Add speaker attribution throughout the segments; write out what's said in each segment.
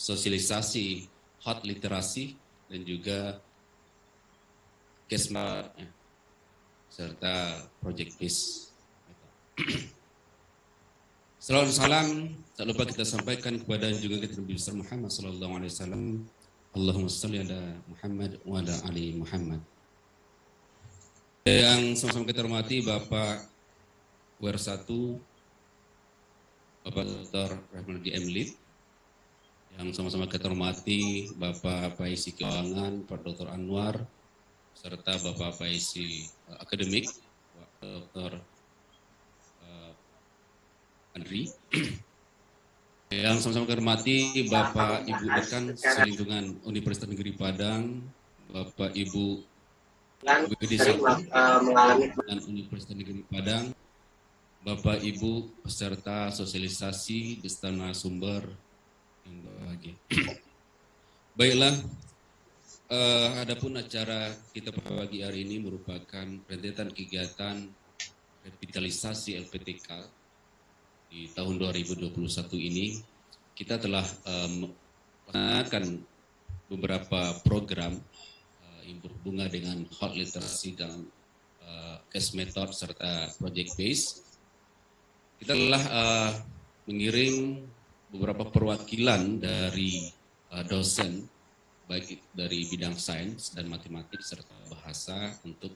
Speaker 1: sosialisasi hot literasi dan juga kesma serta project base. Salawat salam tak lupa kita sampaikan kepada juga kita Nabi besar Muhammad sallallahu alaihi wasallam. Allahumma shalli ala Muhammad wa ala ali Muhammad. Yang sama-sama kita hormati Bapak WR1 Bapak Dr. Rahmanuddi M. Lid, yang sama-sama kita hormati Bapak Paisi Keuangan, Pak Dr. Anwar, serta Bapak Paisi Akademik, Pak Dr. Andri, yang sama-sama kita hormati Bapak Ibu Dekan Selingkungan Universitas Negeri Padang, Bapak Ibu Gede dengan Universitas Negeri Padang, Bapak Ibu peserta sosialisasi beserta narasumber yang berbahagia. Baiklah, adapun acara kita pagi hari ini merupakan rentetan kegiatan revitalisasi LPTK di tahun 2021 ini. Kita telah melaksanakan beberapa program yang berhubungan dengan hot literacy dan case method serta project base. Kita telah mengirim beberapa perwakilan dari dosen baik dari bidang sains dan matematik serta bahasa untuk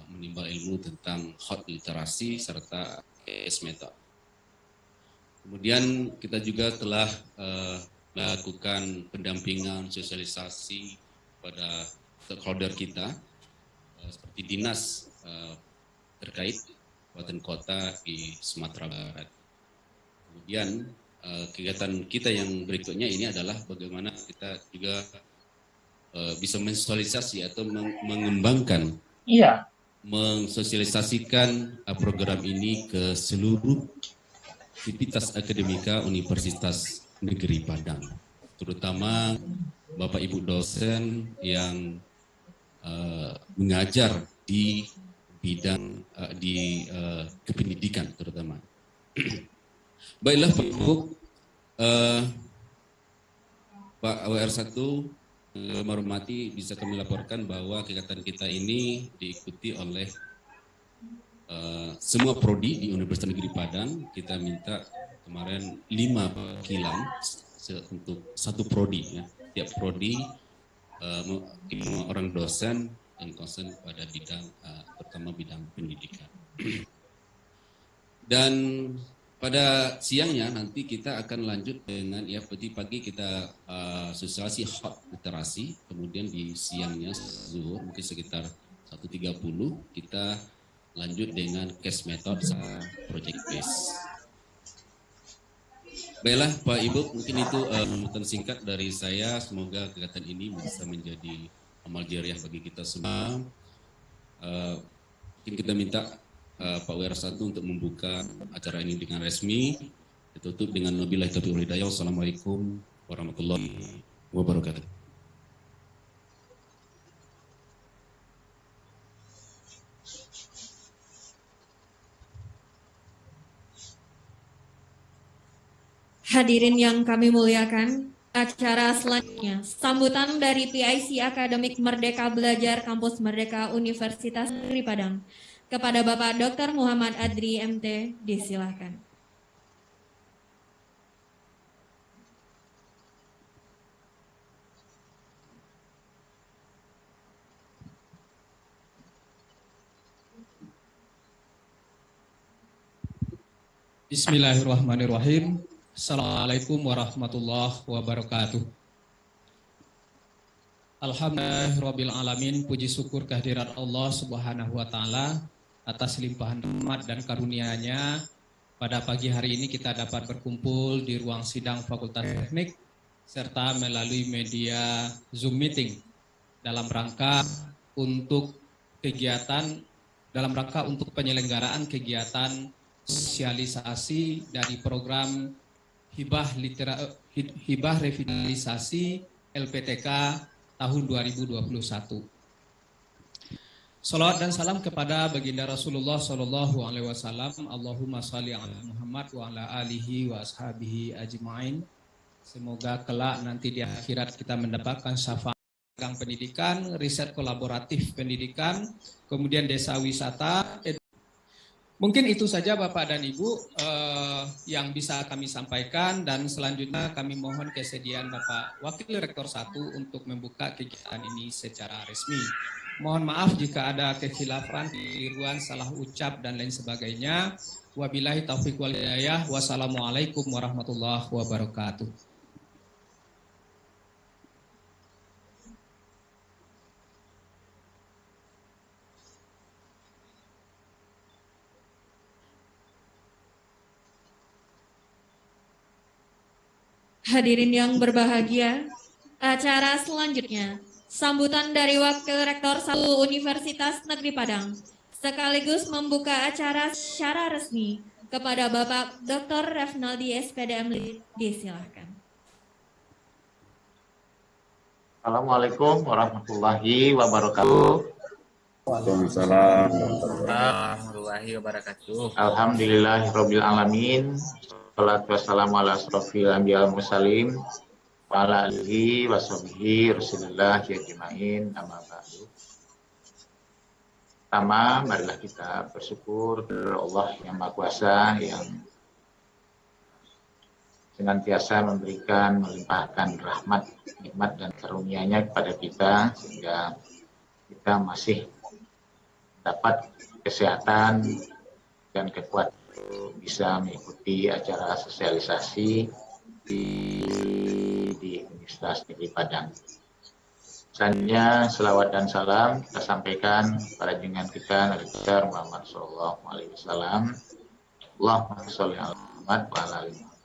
Speaker 1: menimba ilmu tentang hot literasi serta case method. Kemudian kita juga telah melakukan pendampingan sosialisasi pada stakeholder kita seperti dinas terkait kabupaten kota di Sumatera Barat. Kemudian kegiatan kita yang berikutnya ini adalah bagaimana kita juga bisa mensosialisasi atau mengembangkan, mensosialisasikan program ini ke seluruh aktivitas akademika Universitas Negeri Padang, terutama Bapak Ibu dosen yang mengajar di bidang kependidikan terutama. Baiklah Pak Ibu, Pak WR1 menghormati, bisa kami laporkan bahwa kegiatan kita ini diikuti oleh semua prodi di Universitas Negeri Padang. Kita minta kemarin 5 perwakilan untuk satu prodi, ya. Tiap prodi 5 orang dosen yang concern pada bidang pertama bidang pendidikan. Dan pada siangnya nanti kita akan lanjut dengan pagi kita sosialisasi hot literasi, kemudian di siangnya zuhur mungkin sekitar 1.30 kita lanjut dengan case method sama project base. Baiklah Pak Ibu, mungkin itu sambutan singkat dari saya. Semoga kegiatan ini bisa menjadi amal jariah bagi kita semua. Mungkin kita minta Pak WR1 untuk membuka acara ini dengan resmi. Ditutup dengan wabillahi taufiq wal hidayah. Wassalamualaikum warahmatullahi wabarakatuh.
Speaker 2: Hadirin yang kami muliakan, acara selanjutnya sambutan dari PIC Akademik Merdeka Belajar Kampus Merdeka Universitas Negeri Padang kepada Bapak Dr. Muhammad Adri MT, disilahkan.
Speaker 3: Bismillahirrahmanirrahim. Assalamualaikum warahmatullahi wabarakatuh. Alhamdulillahirabbil alamin, puji syukur kehadirat Allah Subhanahu wa taala atas limpahan rahmat dan karunia-Nya. Pada pagi hari ini kita dapat berkumpul di ruang sidang Fakultas Teknik serta melalui media Zoom meeting dalam rangka untuk penyelenggaraan kegiatan sosialisasi dari program hibah revitalisasi LPTK tahun 2021. Salawat dan salam kepada baginda Rasulullah Sallallahu Alaihi Wasallam. Allahumma salli ala Muhammad wa ala alihi wa ashabihi ajma'in. Semoga kelak nanti di akhirat kita mendapatkan syafaat pendidikan, riset kolaboratif pendidikan, kemudian desa wisata. Mungkin itu saja Bapak dan Ibu yang bisa kami sampaikan, dan selanjutnya kami mohon kesediaan Bapak Wakil Rektor 1 untuk membuka kegiatan ini secara resmi. Mohon maaf jika ada kekhilafan, kekeliruan, salah ucap dan lain sebagainya. Wabillahi taufiq wal hidayah. Wassalamualaikum warahmatullahi wabarakatuh.
Speaker 2: Hadirin yang berbahagia, acara selanjutnya sambutan dari Wakil Rektor 1 Universitas Negeri Padang sekaligus membuka acara secara resmi kepada Bapak Dr. Refnaldi SPDM. Disilahkan.
Speaker 4: Assalamualaikum warahmatullahi wabarakatuh.
Speaker 5: Waalaikumsalam warahmatullahi wabarakatuh.
Speaker 4: Alhamdulillahirabbil alamin. Wassalatu wassalamu ala asrofil anbiya wal mursalin wa ala alihi washabihi rasulillah ajmain, amma ba'du. Pertama, marilah kita bersyukur kepada Allah yang Maha Kuasa yang senantiasa memberikan, melimpahkan rahmat, nikmat dan karunia-Nya kepada kita sehingga kita masih dapat kesehatan dan kekuatan bisa mengikuti acara sosialisasi di Universitas Negeri Padang. Selanjutnya, selawat dan salam kita sampaikan pada junjungan kita Nabi besar Muhammad Sallallahu Alaihi Wasallam. Allahumma sholli ala Muhammad wa ala ali Muhammad.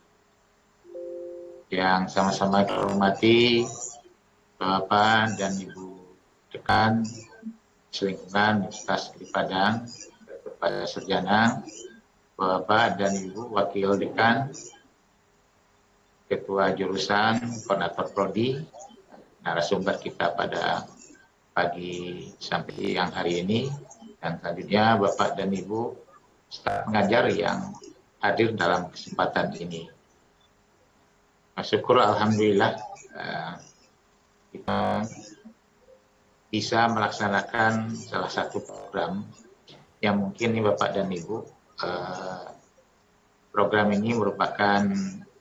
Speaker 4: Yang sama-sama kita hormati Bapak dan Ibu dekan selingkungan Universitas Negeri Padang, kepada sarjana, Bapak dan Ibu Wakil Dekan, Ketua Jurusan, Koordinator Prodi, narasumber kita pada pagi sampai siang hari ini, dan selanjutnya Bapak dan Ibu staf pengajar yang hadir dalam kesempatan ini. Syukur Alhamdulillah kita bisa melaksanakan salah satu program yang mungkin nih Bapak dan Ibu, program ini merupakan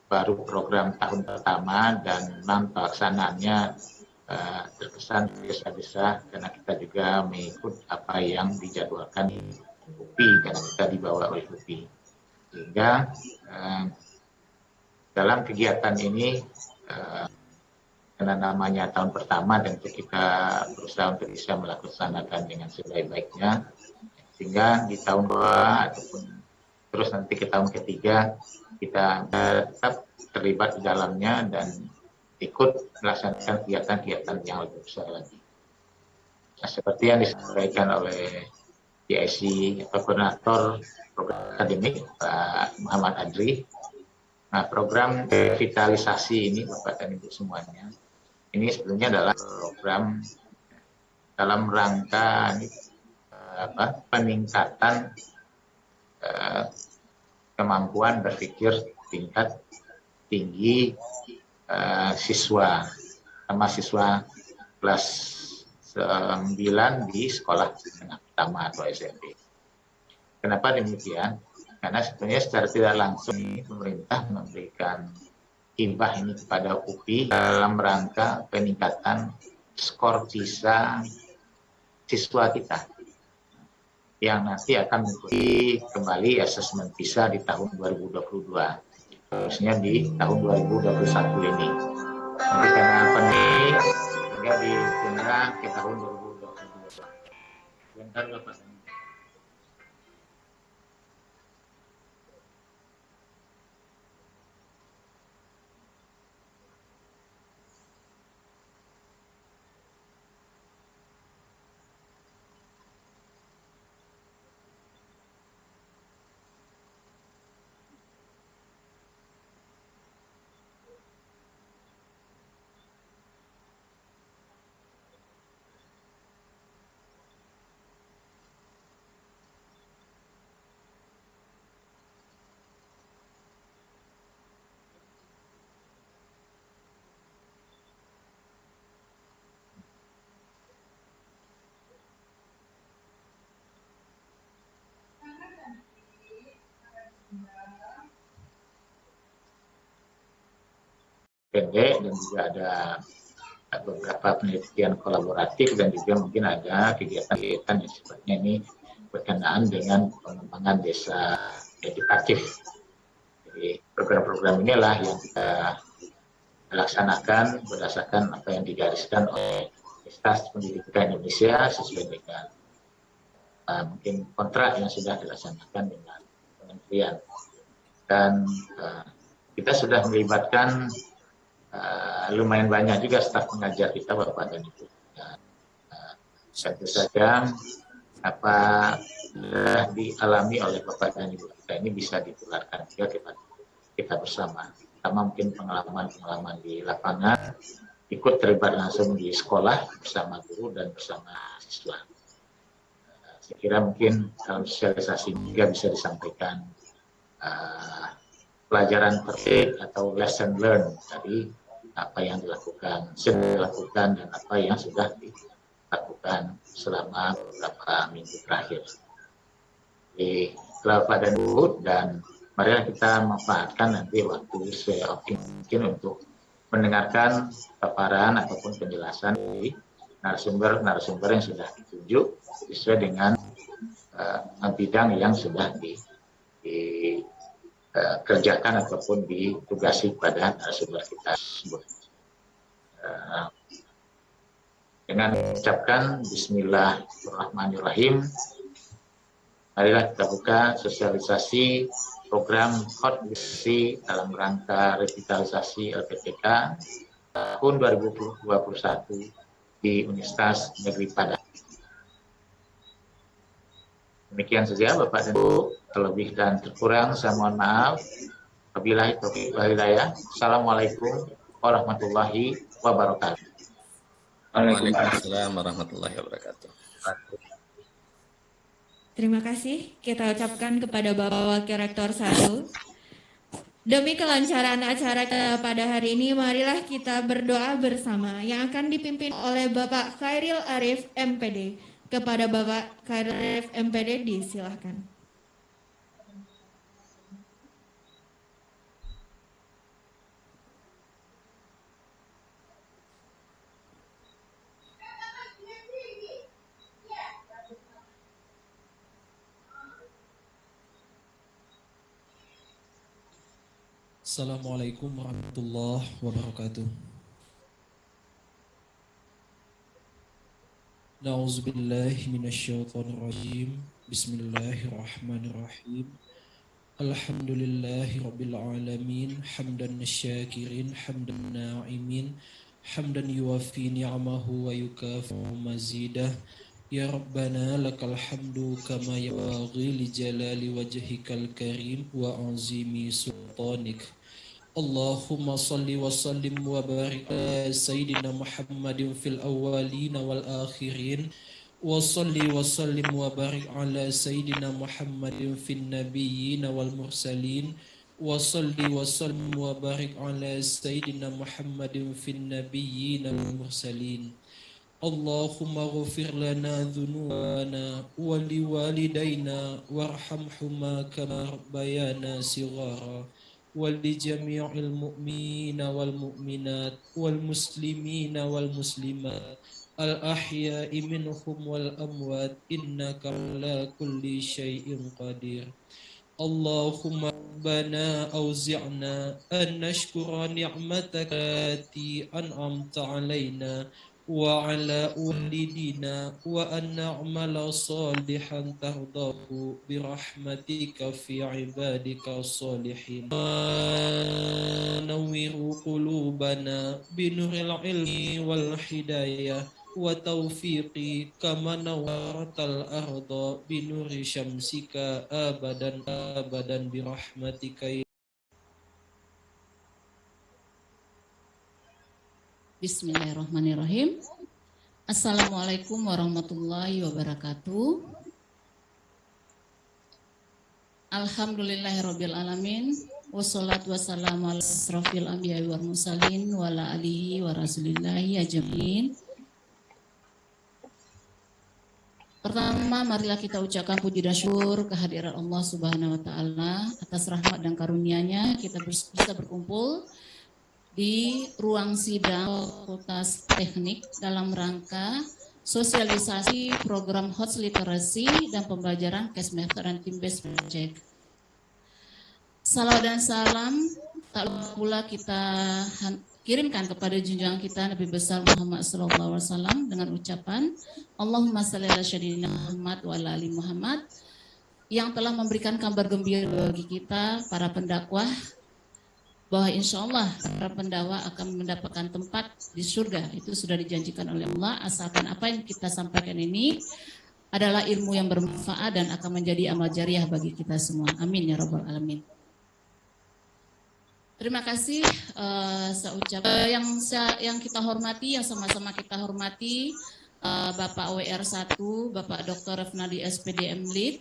Speaker 4: baru program tahun pertama dan memang pelaksanaannya terkesan tergesa-gesa karena kita juga mengikut apa yang dijadwalkan di UPI dan kita dibawa oleh UPI. Sehingga dalam kegiatan ini karena namanya tahun pertama, tentu kita berusaha untuk bisa melaksanakan dengan sebaik-baiknya, sehingga di tahun kedua ataupun terus nanti ke tahun ketiga kita tetap terlibat di dalamnya dan ikut melaksanakan kegiatan-kegiatan yang lebih besar lagi. Nah, seperti yang disampaikan oleh PIC atau Koordinator Program Akademik Pak Muhammad Adri, nah program revitalisasi ini Bapak dan Ibu semuanya, ini sebenarnya adalah program dalam rangka peningkatan kemampuan berpikir tingkat tinggi siswa, sama siswa kelas 9 di sekolah menengah pertama atau SMP. Kenapa demikian? Karena sebenarnya secara tidak langsung pemerintah memberikan hibah ini kepada UPI dalam rangka peningkatan skor PISA siswa kita yang nanti akan mengikuti kembali asesmen PISA di tahun 2022, harusnya di tahun 2021 ini. Nanti karena pandemi hingga ditunda ke tahun 2022. Sebentar Bapak. pendek, dan juga ada beberapa penelitian kolaboratif, dan juga mungkin ada kegiatan-kegiatan yang sifatnya ini berkenaan dengan pengembangan desa edukatif. Jadi program-program inilah yang kita laksanakan berdasarkan apa yang digariskan oleh Universitas Pendidikan Indonesia sesuai dengan mungkin kontrak yang sudah dilaksanakan dengan kementerian. Dan kita sudah melibatkan lumayan banyak juga staf pengajar kita, Bapak dan Ibu. Tentu saja apa yang dialami oleh Bapak dan Ibu kita ini bisa ditularkan juga kita bersama. Pertama mungkin pengalaman-pengalaman di lapangan, ikut terlibat langsung di sekolah bersama guru dan bersama siswa. Saya kira mungkin dalam sosialisasi juga bisa disampaikan pelajaran praktik atau lesson learned dari apa yang sudah dilakukan dan apa yang sudah dilakukan selama beberapa minggu terakhir. Jadi Bapak dan Ibu, dan marilah kita manfaatkan nanti waktu mungkin untuk mendengarkan paparan ataupun penjelasan dari narasumber yang sudah ditunjuk sesuai dengan bidang yang sudah dikerjakan ataupun ditugasi pada narasumber kita tersebut. Dengan mengucapkan Bismillahirrahmanirrahim, marilah kita buka sosialisasi program Hot Bisi dalam rangka revitalisasi LPPK tahun 2021 di Universitas Negeri Padang. Demikian saja Bapak dan Ibu, terlebih dan terkurang saya mohon maaf. Wabillahi taufiq wal hidayah. Assalamualaikum warahmatullahi wabarakatuh.
Speaker 5: Waalaikumsalam warahmatullahi wabarakatuh.
Speaker 2: Terima kasih kita ucapkan kepada Bapak Wakil Rektor 1. Demi kelancaran acara kita pada hari ini, marilah kita berdoa bersama yang akan dipimpin oleh Bapak Khairil Arif MPD. Kepada Bapak Khairil Arif MPD disilahkan.
Speaker 6: Assalamualaikum warahmatullahi wabarakatuh. Na'udzubillahi minasyaitonirrajim. Bismillahirrahmanirrahim. Alhamdulillahi rabbil alamin. Hamdan syakirin, hamdan na'imin, hamdan yuwafi ni'amahu wa yukafi'u mazidah. Ya Rabbana lakal hamdu kama yabaghi li jalali wajhikal karim wa azimi sultanik. Allahumma salli wa sallim wa barik ala Sayyidina Muhammadin fil awwalina wal akhirin, wa salli wa sallim wa barik ala Sayyidina Muhammadin fil nabiyyina wal mursalin, wa salli wa sallim wa barik ala Sayyidina Muhammadin fil nabiyyina wal mursalin. Allahumma ghafir lana dhunubana wa liwalidayna warhamhuma kama rabbayana sighara. ولجميع المؤمنين والمؤمنات والمسلمين والمسلمات الأحياء منهم والأموات إنك على كل شيء قدير. اللهم ربنا أوزعنا أن نشكر نعمتك التي أنعمت علينا وعلى والدينا وأن نعمل صالحا ترضاه برحمتك في عبادك الصالحين. نور قلوبنا بنور العلم والهداية وتوفيق كما نورت الأرض بنور شمسك أبدا أبدا برحمتك.
Speaker 7: Bismillahirrahmanirrahim. Assalamualaikum warahmatullahi wabarakatuh. Alhamdulillahirabbil alamin. Wassalatu wassalamu ala asrofil anbiya'i wal mursalin wa ala alihi wa rasulillahi ajmain. Pertama, marilah kita ucapkan puji dan syukur kehadiran Allah Subhanahu wa taala atas rahmat dan karunia-Nya kita bisa berkumpul di ruang sidang Fakultas Teknik dalam rangka sosialisasi program HOTS Literasi dan pembelajaran Case Method dan Team Based Project. Salawat dan salam tak lupa pula kita kirimkan kepada junjungan kita Nabi besar Muhammad SAW dengan ucapan Allahumma shalli ala sayyidina Muhammad wa ala ali Muhammad, yang telah memberikan kabar gembira bagi kita para pendakwah bahwa insya Allah para pendakwah akan mendapatkan tempat di surga. Itu sudah dijanjikan oleh Allah, asalkan apa yang kita sampaikan ini adalah ilmu yang bermanfaat dan akan menjadi amal jariah bagi kita semua. Amin ya rabbal alamin. Terima kasih saya ucapkan yang kita hormati, yang sama-sama kita hormati Bapak WR1, Bapak Dr. Refnadi SPDM Lead,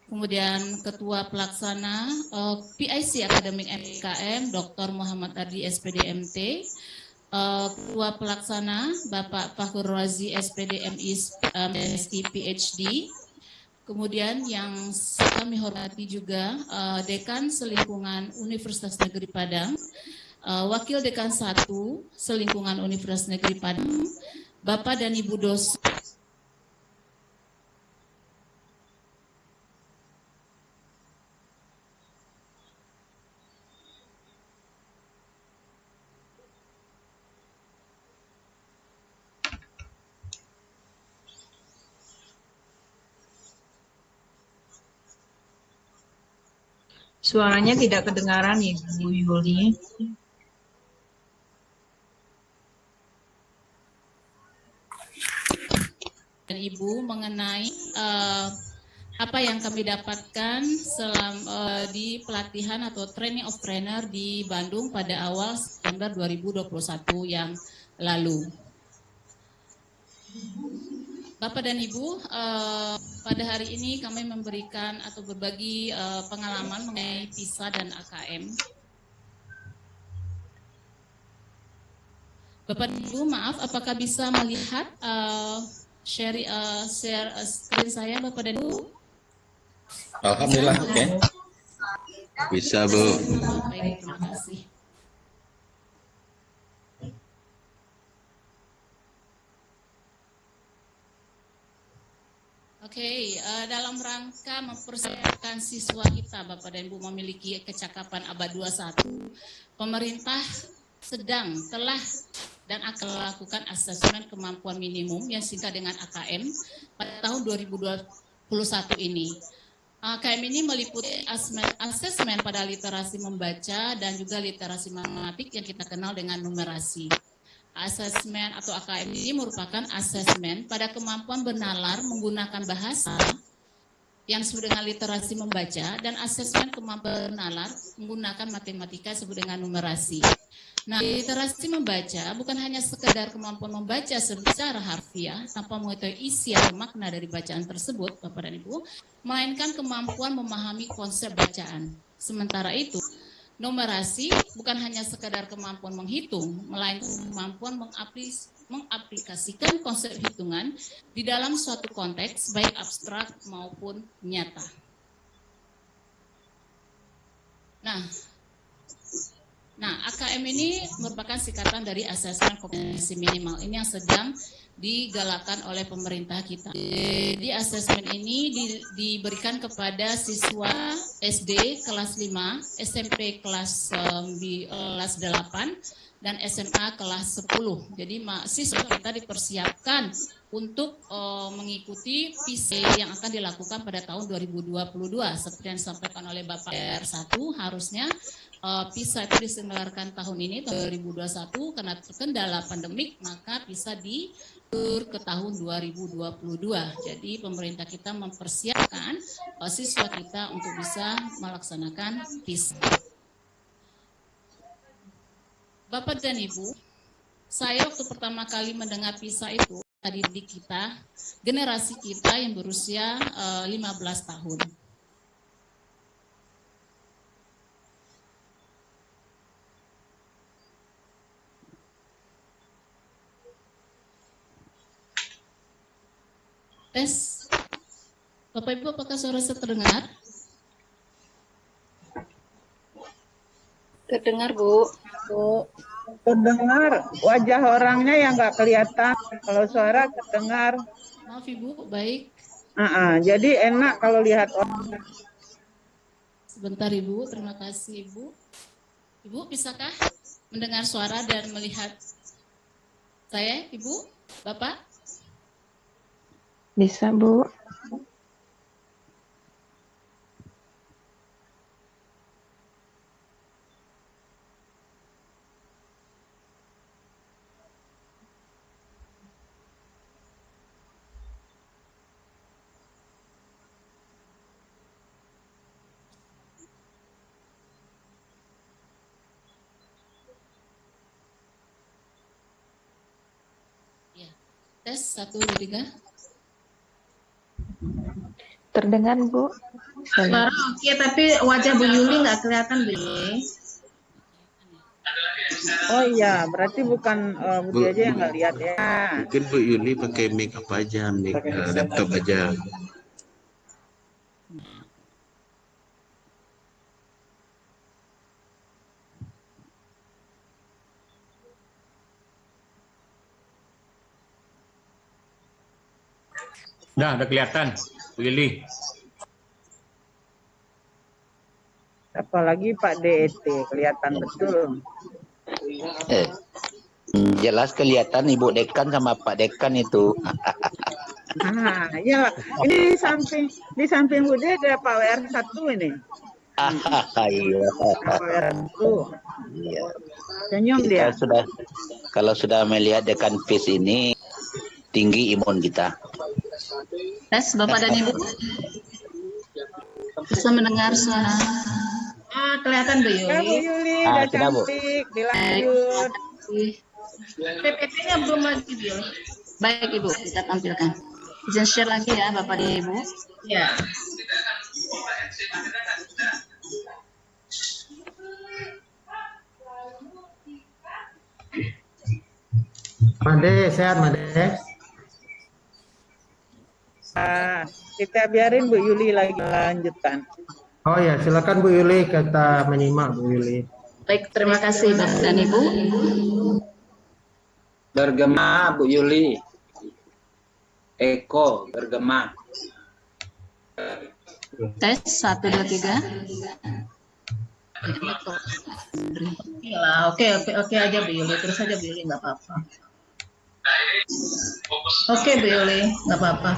Speaker 7: kemudian Ketua Pelaksana PIC Akademik MKM Dr. Muhammad Ardi SPDMT, Ketua Pelaksana Bapak Fakhur Razi SPDMI MSc PhD, kemudian yang kami hormati juga Dekan Selingkungan Universitas Negeri Padang, Wakil Dekan 1 Selingkungan Universitas Negeri Padang, Bapak dan Ibu dosen.
Speaker 8: Suaranya tidak kedengaran Ibu Yuli.
Speaker 7: Dan Ibu mengenai apa yang kami dapatkan selama di pelatihan atau training of trainer di Bandung pada awal September 2021 yang lalu. Bapak dan Ibu, pada hari ini kami memberikan atau berbagi pengalaman mengenai PISA dan AKM. Bapak dan Ibu, maaf, apakah bisa melihat share screen saya, Bapak dan Ibu?
Speaker 5: Alhamdulillah, oke. Bisa, Bu.
Speaker 7: Baik, terima kasih. Oke, dalam rangka mempersiapkan siswa kita, Bapak dan Ibu, memiliki kecakapan abad 21, pemerintah telah dan akan melakukan asesmen kemampuan minimum yang singkat dengan AKM pada tahun 2021 ini. AKM ini meliputi asesmen pada literasi membaca dan juga literasi matematik yang kita kenal dengan numerasi. Asesmen atau AKM ini merupakan asesmen pada kemampuan bernalar menggunakan bahasa yang disebut dengan literasi membaca, dan asesmen kemampuan bernalar menggunakan matematika disebut dengan numerasi. Nah, literasi membaca bukan hanya sekedar kemampuan membaca secara harfiah tanpa mengetahui isi atau makna dari bacaan tersebut, Bapak dan Ibu, melainkan kemampuan memahami konsep bacaan. Sementara itu, numerasi bukan hanya sekedar kemampuan menghitung, melainkan kemampuan mengaplikasikan konsep hitungan di dalam suatu konteks, baik abstrak maupun nyata. Nah, AKM ini merupakan singkatan dari asesmen kompetensi minimal. Ini yang sedang digalakkan oleh pemerintah kita. Jadi asesmen ini diberikan kepada siswa SD kelas 5, SMP kelas 8, dan SMA kelas 10. Jadi siswa kita dipersiapkan untuk mengikuti PISA yang akan dilakukan pada tahun 2022. Seperti yang disampaikan oleh Bapak R1, harusnya PISA itu diselenggarakan tahun ini, tahun 2021, karena terkendala pandemik, maka PISA diulur ke tahun 2022. Jadi pemerintah kita mempersiapkan siswa kita untuk bisa melaksanakan PISA. Bapak dan Ibu, saya waktu pertama kali mendengar PISA itu, didik kita, generasi kita yang berusia 15 tahun. Tes. Bapak Ibu, apakah suara saya terdengar?
Speaker 8: Terdengar, Bu.
Speaker 9: Terdengar wajah orangnya yang nggak kelihatan. Kalau suara terdengar.
Speaker 7: Maaf Ibu, baik.
Speaker 9: Jadi enak kalau lihat orang.
Speaker 7: Sebentar Ibu, terima kasih Ibu. Ibu bisakah mendengar suara dan melihat saya, Ibu, Bapak?
Speaker 8: Bisa, Bu.
Speaker 7: Ya. Tes 1, 2, 3.
Speaker 8: Terdengar, Bu.
Speaker 10: Suara oke, tapi wajah Bu Yuli nggak kelihatan, Bu Yuli.
Speaker 9: Oh iya, berarti bukan Budi aja yang nggak lihat ya.
Speaker 5: Mungkin Bu Yuli pakai mic apa aja, mic laptop aja.
Speaker 11: Udah kelihatan, Bu Yuli.
Speaker 9: Apalagi Pak DET, kelihatan betul.
Speaker 12: Jelas kelihatan Ibu Dekan sama Pak Dekan itu.
Speaker 9: Iya, ini di samping Budi ada Pak WR1 ini.
Speaker 12: Iya.
Speaker 9: Pak WR1.
Speaker 12: Iya.
Speaker 9: Senyum dia.
Speaker 12: Kalau sudah melihat Dekan Fish ini, tinggi imun kita.
Speaker 10: Tes Bapak dan Ibu. Bisa mendengar suara. Kelihatan Bu Yuli.
Speaker 9: Ya, Bu Yuli, udah
Speaker 12: sudah, Bu.
Speaker 9: cantik, dilanjut.
Speaker 10: PPT-nya belum lagi, Bu. Baik Ibu, kita tampilkan. Izin share lagi ya Bapak dan Ibu. Ya.
Speaker 11: Made, sehat Made.
Speaker 9: Kita biarin Bu Yuli lagi lanjutkan.
Speaker 11: Oh ya, silakan Bu Yuli, kita menyimak Bu Yuli.
Speaker 10: Baik, terima kasih Bapak dan Ibu.
Speaker 13: Bergema Bu Yuli. Eko bergema.
Speaker 10: Tes 1, 2, 3. Oke aja Bu Yuli, terus aja Bu Yuli, nggak apa-apa. Oke Bu Yuli, nggak apa-apa.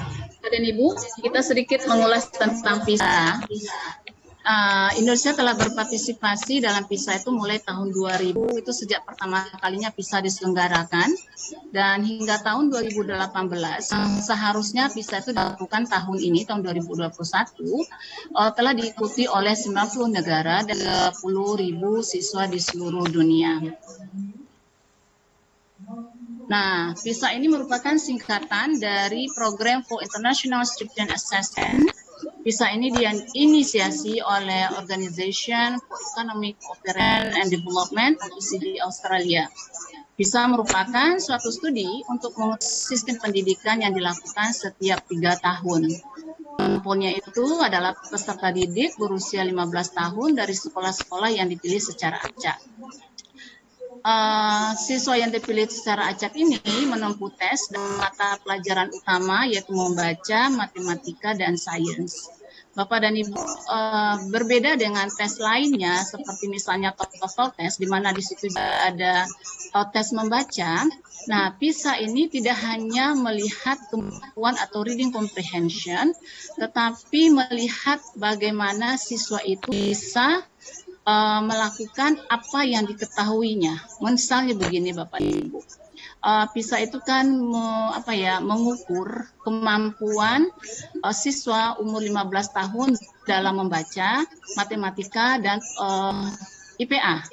Speaker 10: Dan Ibu, kita sedikit mengulas tentang PISA. Indonesia telah berpartisipasi dalam PISA itu mulai tahun 2000, itu sejak pertama kalinya PISA diselenggarakan, dan hingga tahun 2018 seharusnya PISA itu dilakukan tahun ini, tahun 2021, telah diikuti oleh 90 negara dan 10.000 siswa di seluruh dunia. Nah, PISA ini merupakan singkatan dari Program for International Student Assessment. PISA ini diinisiasi oleh Organization for Economic Cooperation and Development (OECD) Australia. PISA merupakan suatu studi untuk memutus sistem pendidikan yang dilakukan setiap 3 tahun. Pengumpulnya itu adalah peserta didik berusia 15 tahun dari sekolah-sekolah yang dipilih secara acak. Siswa yang dipilih secara acak ini menempuh tes dengan mata pelajaran utama yaitu membaca, matematika, dan sains. Bapak dan Ibu, berbeda dengan tes lainnya seperti misalnya TOEFL test, di mana di situ juga ada tes membaca. Nah, PISA ini tidak hanya melihat kemampuan atau reading comprehension, tetapi melihat bagaimana siswa itu bisa melakukan apa yang diketahuinya. Misalnya begini Bapak Ibu, PISA itu kan mengukur kemampuan siswa umur 15 tahun dalam membaca, matematika, dan IPA.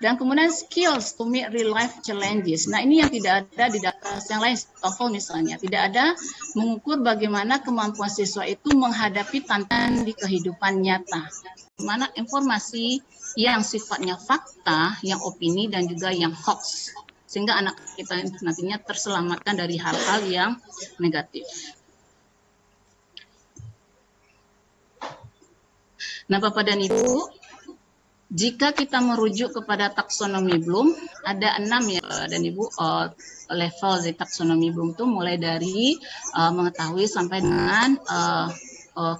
Speaker 10: Dan kemudian skills to meet real life challenges. Nah, ini yang tidak ada di data yang lain, TOEFL misalnya. Tidak ada mengukur bagaimana kemampuan siswa itu menghadapi tantangan di kehidupan nyata. Mana informasi yang sifatnya fakta, yang opini, dan juga yang hoax. Sehingga anak kita nantinya terselamatkan dari hal-hal yang negatif. Nah, Bapak dan Ibu, Jika kita merujuk kepada taksonomi Bloom, ada 6 ya dan Ibu level dari taksonomi Bloom itu mulai dari mengetahui sampai dengan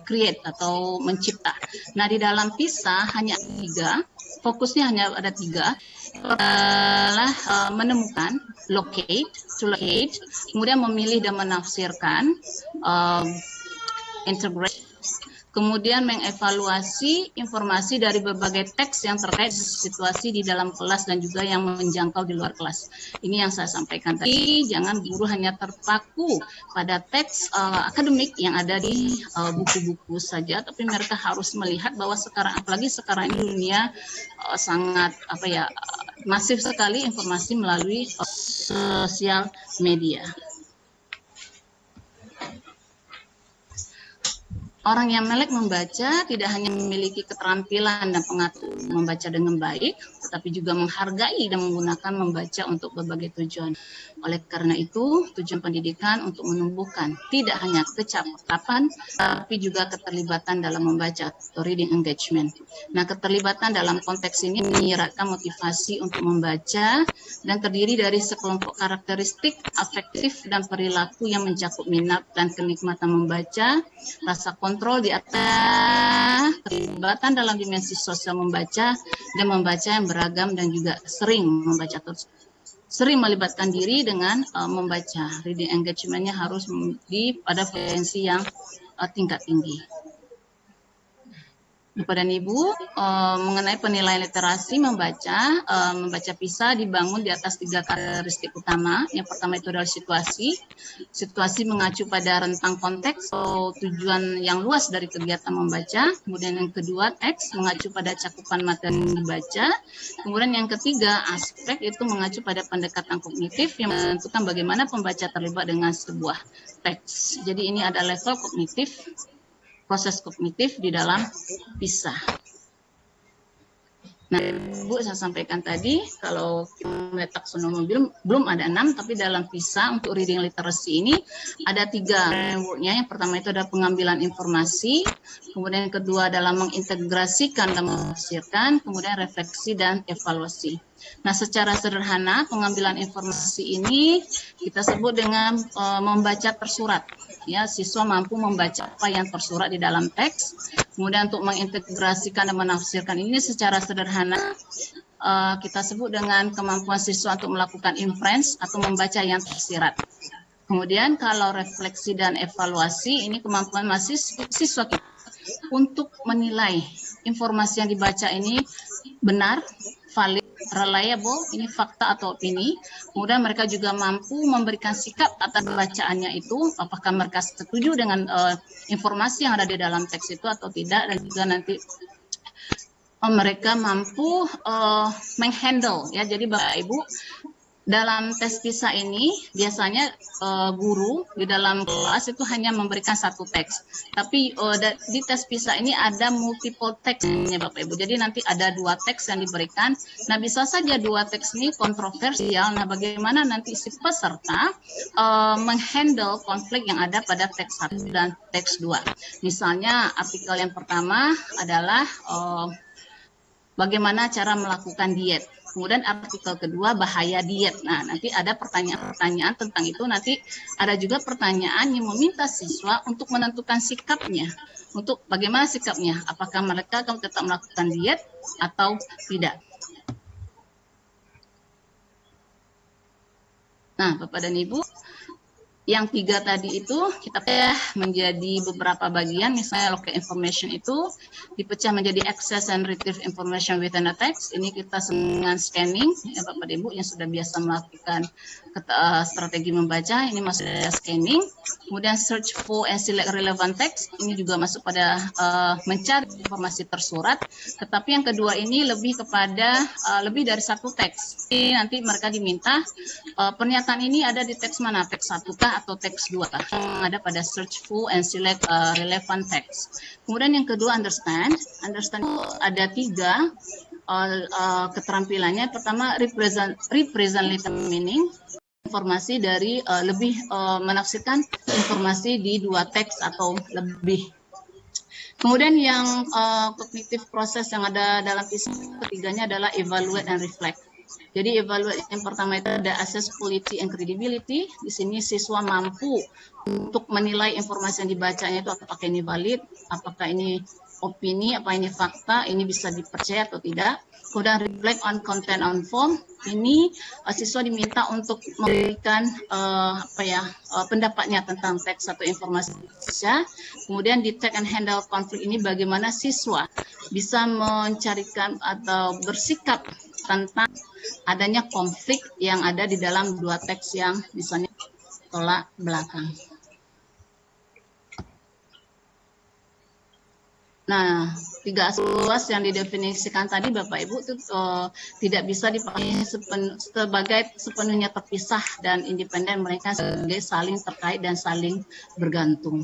Speaker 10: create atau mencipta. Nah, di dalam PISA hanya 3, fokusnya hanya ada 3. Adalah menemukan, locate, to locate, kemudian memilih dan menafsirkan, integrate, kemudian mengevaluasi informasi dari berbagai teks yang terkait situasi di dalam kelas dan juga yang menjangkau di luar kelas. Ini yang saya sampaikan tadi, jangan guru hanya terpaku pada teks akademik yang ada di buku-buku saja, tapi mereka harus melihat bahwa sekarang, apalagi sekarang ini dunia sangat masif sekali informasi melalui sosial media. Orang yang melek membaca tidak hanya memiliki keterampilan dan pengetahuan membaca dengan baik, tetapi juga menghargai dan menggunakan membaca untuk berbagai tujuan. Oleh karena itu, tujuan pendidikan untuk menumbuhkan tidak hanya kecakapan, tapi juga keterlibatan dalam membaca atau reading engagement. Nah, keterlibatan dalam konteks ini menyiratkan motivasi untuk membaca dan terdiri dari sekelompok karakteristik afektif dan perilaku yang mencakup minat dan kenikmatan membaca, rasa kontrol di atas, keterlibatan dalam dimensi sosial membaca, dan membaca yang beragam dan juga sering membaca terus. Sering melibatkan diri dengan membaca. Reading engagement-nya harus pada frekuensi yang tingkat tinggi. Bapak dan Ibu, mengenai penilaian literasi membaca PISA dibangun di atas 3 karakteristik utama. Yang pertama itu adalah situasi. Situasi mengacu pada rentang konteks atau tujuan yang luas dari kegiatan membaca. Kemudian yang kedua, teks mengacu pada cakupan materi yang dibaca. Kemudian yang ketiga, aspek itu mengacu pada pendekatan kognitif yang menentukan bagaimana pembaca terlibat dengan sebuah teks. Jadi ini ada level kognitif, proses kognitif di dalam PISA. Nah, Bu, saya sampaikan tadi, kalau kita melihat taksonomi belum ada 6, tapi dalam PISA untuk reading literacy ini ada 3 framework-nya. Yang pertama itu ada pengambilan informasi, kemudian yang kedua adalah mengintegrasikan dan menafsirkan, kemudian refleksi dan evaluasi. Nah, secara sederhana pengambilan informasi ini kita sebut dengan membaca tersurat. Ya, siswa mampu membaca apa yang tersurat di dalam teks. Kemudian untuk mengintegrasikan dan menafsirkan ini secara sederhana kita sebut dengan kemampuan siswa untuk melakukan inference atau membaca yang tersirat. Kemudian kalau refleksi dan evaluasi ini kemampuan siswa kita untuk menilai informasi yang dibaca ini benar, valid, reliable, ini fakta atau opini. Kemudian mereka juga mampu memberikan sikap atas bacaannya itu, apakah mereka setuju dengan informasi yang ada di dalam teks itu atau tidak, dan juga nanti mereka mampu menghandle, ya. Jadi Bapak Ibu, dalam tes PISA ini biasanya guru di dalam kelas itu hanya memberikan 1 teks. Tapi di tes PISA ini ada multiple teksnya Bapak Ibu. Jadi nanti ada 2 teks yang diberikan. Nah, bisa saja 2 teks ini kontroversial. Nah, bagaimana nanti si peserta menghandle konflik yang ada pada teks 1 dan teks 2. Misalnya artikel yang pertama adalah bagaimana cara melakukan diet. Kemudian artikel kedua, bahaya diet. Nah, nanti ada pertanyaan-pertanyaan tentang itu. Nanti ada juga pertanyaan yang meminta siswa untuk menentukan sikapnya. Untuk bagaimana sikapnya, apakah mereka akan tetap melakukan diet atau tidak. Nah, Bapak dan Ibu, yang 3 tadi itu kita pecah menjadi beberapa bagian. Misalnya locate information itu dipecah menjadi access and retrieve information within a text. Ini kita dengan scanning, ya Bapak dan Ibu yang sudah biasa melakukan strategi membaca, ini masuk pada scanning. Kemudian search for and select relevant text, ini juga masuk pada mencari informasi tersurat. Tetapi yang kedua ini lebih kepada lebih dari 1 teks. Jadi nanti mereka diminta pernyataan ini ada di teks mana, teks 1 kah atau teks 2 kah, yang ada pada search for and select relevant text. Kemudian yang kedua understand ada 3 keterampilannya. Pertama represent literal meaning, informasi dari lebih menafsirkan informasi di 2 teks atau lebih. Kemudian yang kognitif proses yang ada dalam PISA ketiganya adalah evaluate and reflect. Jadi evaluate yang pertama itu ada assess quality and credibility. Di sini siswa mampu untuk menilai informasi yang dibacanya itu apakah ini valid, apakah ini opini, apa ini fakta, ini bisa dipercaya atau tidak. Kemudian reflect on content on form. Ini siswa diminta untuk memberikan pendapatnya tentang teks atau informasi. Kemudian detect and handle konflik ini bagaimana siswa bisa mencarikan atau bersikap tentang adanya konflik yang ada di dalam dua teks yang misalnya tolak belakang. Nah, 3 asas yang didefinisikan tadi Bapak Ibu itu tidak bisa dipahami sebagai sepenuhnya terpisah dan independen, mereka sebagai saling terkait dan saling bergantung.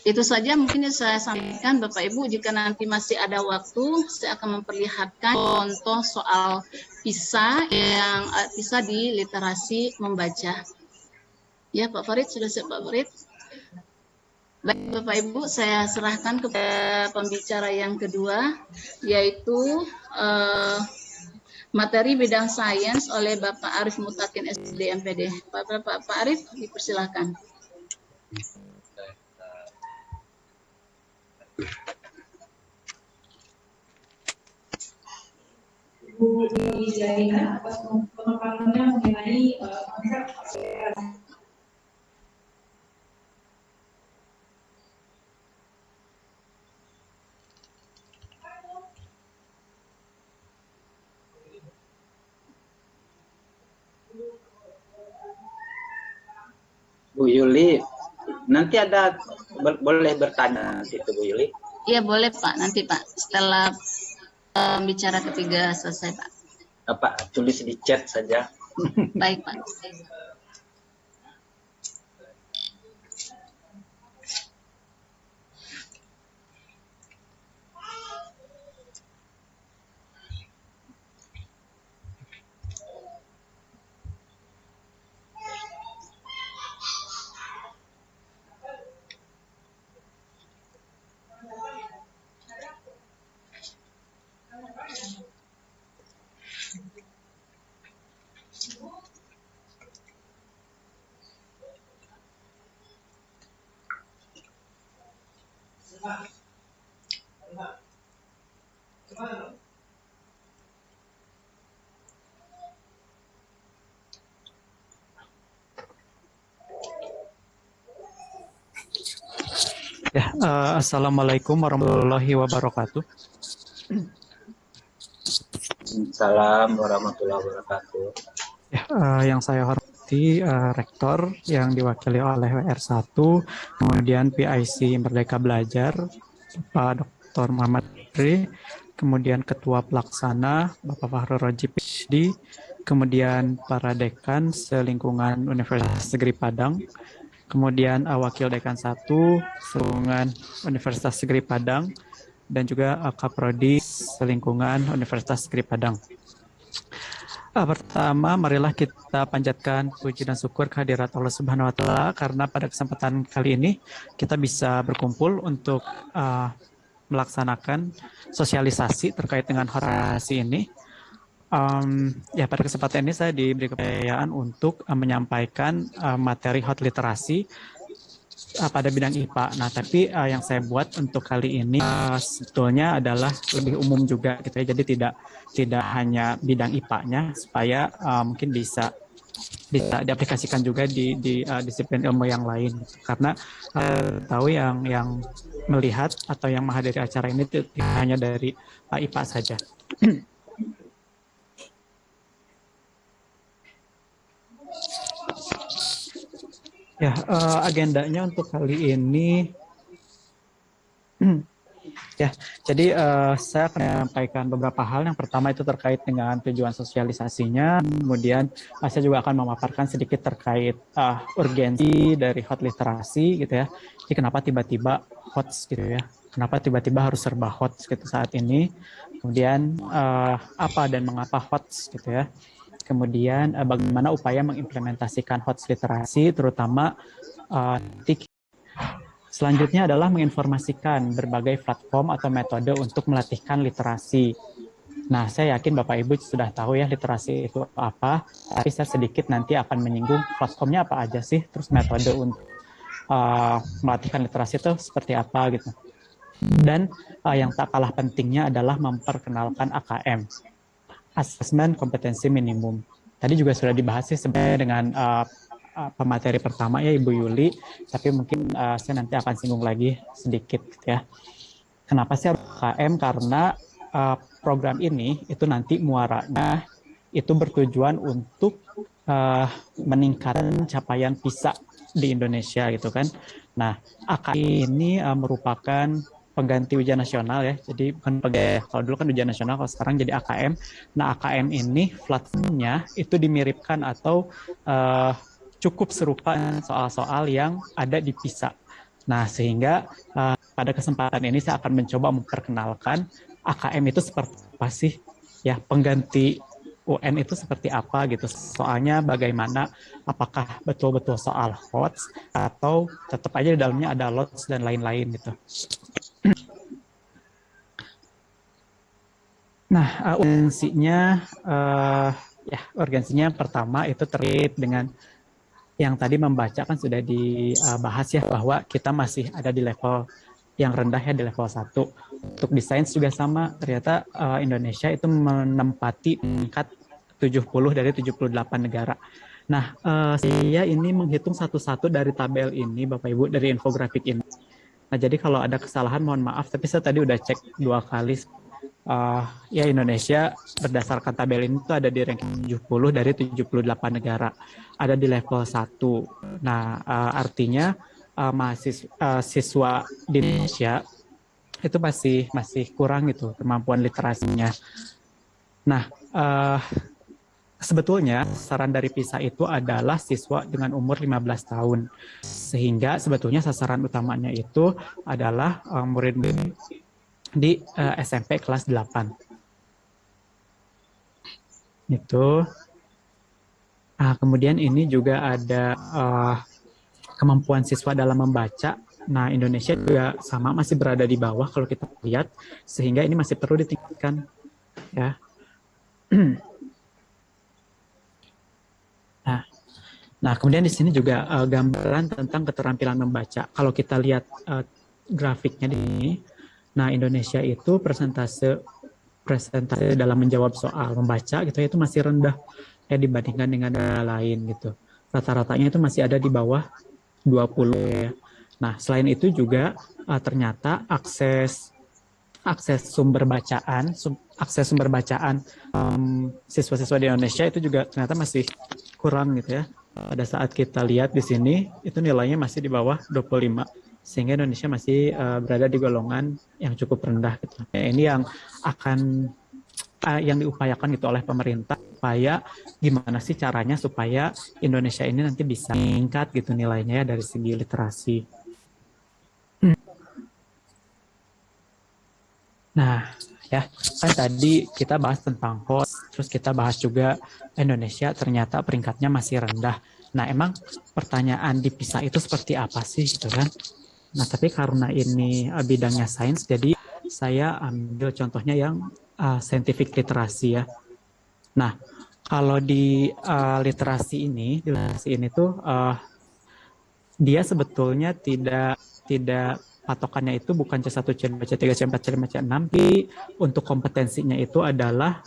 Speaker 10: Itu saja mungkin yang saya sampaikan Bapak Ibu. Jika nanti masih ada waktu, saya akan memperlihatkan contoh soal PISA yang PISA di literasi membaca. Ya Pak Farid, sudah siap Pak Farid? Baik Bapak Ibu, saya serahkan kepada pembicara yang kedua, yaitu materi bidang sains oleh Bapak Arif Mutakin SD MPD. Pak Arif, dipersilakan.
Speaker 14: Bu Zaina atas pemaparannya mengenai konsep akselerasi.
Speaker 13: Bu Yuli, nanti ada boleh bertanya situ Bu Yuli?
Speaker 10: Iya boleh Pak, nanti Pak setelah bicara ketiga selesai Pak.
Speaker 13: Pak tulis di chat saja.
Speaker 10: Baik Pak.
Speaker 15: Ya, assalamualaikum warahmatullahi wabarakatuh.
Speaker 13: Salam warahmatullahi wabarakatuh.
Speaker 15: Ya, yang saya hormati rektor yang diwakili oleh WR1, kemudian PIC Merdeka Belajar, Pak Dr. Muhammad Tri, kemudian Ketua Pelaksana Bapak Fahrul Raji PhD, kemudian para dekan selingkungan Universitas Negeri Padang, kemudian Wakil Dekan 1 Selingkungan Universitas Negeri Padang, dan juga Kaprodi Selingkungan Universitas Negeri Padang. Pertama, marilah kita panjatkan puji dan syukur kehadirat Allah Subhanahu wa Ta'ala, karena pada kesempatan kali ini kita bisa berkumpul untuk melaksanakan sosialisasi terkait dengan horasi ini. Ya, pada kesempatan ini saya diberi kepercayaan untuk menyampaikan materi hot literasi pada bidang IPA. Nah, tapi yang saya buat untuk kali ini sebetulnya adalah lebih umum juga gitu ya. Jadi tidak hanya bidang IPA-nya, supaya mungkin bisa diaplikasikan juga di disiplin ilmu yang lain. Karena tahu yang melihat atau yang menghadiri acara ini tidak hanya dari IPA saja. Ya, agendanya untuk kali ini, ya, jadi saya akan menyampaikan beberapa hal. Yang pertama itu terkait dengan tujuan sosialisasinya, kemudian saya juga akan memaparkan sedikit terkait urgensi dari hot literasi gitu ya. Jadi kenapa tiba-tiba hot gitu ya, kenapa tiba-tiba harus serba hot gitu saat ini, kemudian apa dan mengapa hot gitu ya. Kemudian bagaimana upaya mengimplementasikan hot literasi, terutama Selanjutnya adalah menginformasikan berbagai platform atau metode untuk melatihkan literasi. Nah, saya yakin Bapak Ibu sudah tahu ya literasi itu apa, tapi saya sedikit nanti akan menyinggung platformnya apa aja sih, terus metode untuk melatihkan literasi itu seperti apa gitu. Dan yang tak kalah pentingnya adalah memperkenalkan AKM, Assessment Kompetensi Minimum. Tadi juga sudah dibahas sih sebenarnya dengan pemateri pertama ya Ibu Yuli, tapi mungkin saya nanti akan singgung lagi sedikit ya. Kenapa sih AKM? Karena program ini itu nanti muaranya itu bertujuan untuk meningkatkan capaian PISA di Indonesia gitu kan. Nah, AKM ini merupakan pengganti ujian nasional ya. Jadi bukan kalau dulu kan ujian nasional, kalau sekarang jadi AKM. Nah, AKM ini platformnya itu dimiripkan atau cukup serupa soal-soal yang ada di PISA. Nah, sehingga pada kesempatan ini saya akan mencoba memperkenalkan AKM itu seperti apa sih? Ya, pengganti UN itu seperti apa gitu. Soalnya bagaimana, apakah betul-betul soal HOTS atau tetap aja di dalamnya ada LOTS dan lain-lain gitu. Nah, urgensinya pertama itu terkait dengan yang tadi membaca kan sudah dibahas ya, bahwa kita masih ada di level yang rendah ya, di level 1. Untuk di sains juga sama, ternyata Indonesia itu menempati tingkat 70 dari 78 negara. Nah, saya ini menghitung satu-satu dari tabel ini, Bapak Ibu, dari infografik ini. Nah, jadi kalau ada kesalahan mohon maaf, tapi saya tadi udah cek 2 kali. Ya, Indonesia berdasarkan tabel ini tuh ada di ranking 70 dari 78 negara, ada di level 1. Nah, artinya siswa di Indonesia itu masih kurang gitu kemampuan literasinya. Nah, sebetulnya sasaran dari PISA itu adalah siswa dengan umur 15 tahun. Sehingga sebetulnya sasaran utamanya itu adalah murid-murid di SMP kelas 8. Itu. Kemudian ini juga ada kemampuan siswa dalam membaca. Nah, Indonesia juga sama, masih berada di bawah kalau kita lihat, sehingga ini masih perlu ditingkatkan ya. Nah, kemudian di sini juga gambaran tentang keterampilan membaca. Kalau kita lihat grafiknya di sini, nah Indonesia itu persentase dalam menjawab soal membaca gitu ya, itu masih rendah ya dibandingkan dengan negara lain gitu. Rata-ratanya itu masih ada di bawah 20 ya. Nah, selain itu juga ternyata akses sumber bacaan siswa-siswa di Indonesia itu juga ternyata masih kurang gitu ya. Pada saat kita lihat di sini itu nilainya masih di bawah 25, sehingga Indonesia masih berada di golongan yang cukup rendah gitu. Ini yang akan yang diupayakan gitu oleh pemerintah, supaya gimana sih caranya supaya Indonesia ini nanti bisa meningkat gitu nilainya ya dari segi literasi. Nah, ya kan tadi kita bahas tentang HOTS, terus kita bahas juga Indonesia ternyata peringkatnya masih rendah. Nah, emang pertanyaan di PISA itu seperti apa sih gitu kan? Nah, tapi karena ini bidangnya sains, jadi saya ambil contohnya yang scientific literasi ya. Nah, kalau di literasi ini tuh dia sebetulnya tidak patokannya itu bukan C1, C2, C3, C4, C5, C6, tapi untuk kompetensinya itu adalah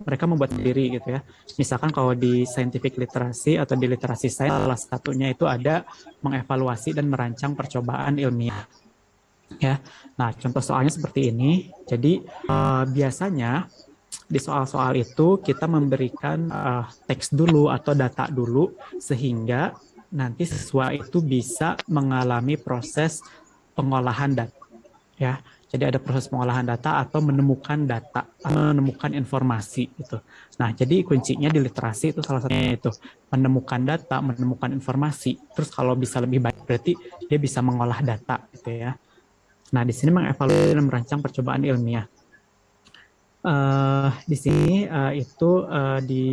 Speaker 15: mereka membuat sendiri gitu ya. Misalkan kalau di scientific literasi atau di literasi sains, salah satunya itu ada mengevaluasi dan merancang percobaan ilmiah. Ya, nah contoh soalnya seperti ini. Jadi biasanya di soal-soal itu kita memberikan teks dulu atau data dulu, sehingga nanti siswa itu bisa mengalami proses pengolahan data, ya. Jadi ada proses pengolahan data atau menemukan informasi itu. Nah, jadi kuncinya di literasi itu salah satunya itu menemukan data, menemukan informasi. Terus kalau bisa lebih baik berarti dia bisa mengolah data, gitu ya. Nah, di sini mengevaluasi dan merancang percobaan ilmiah. Di sini di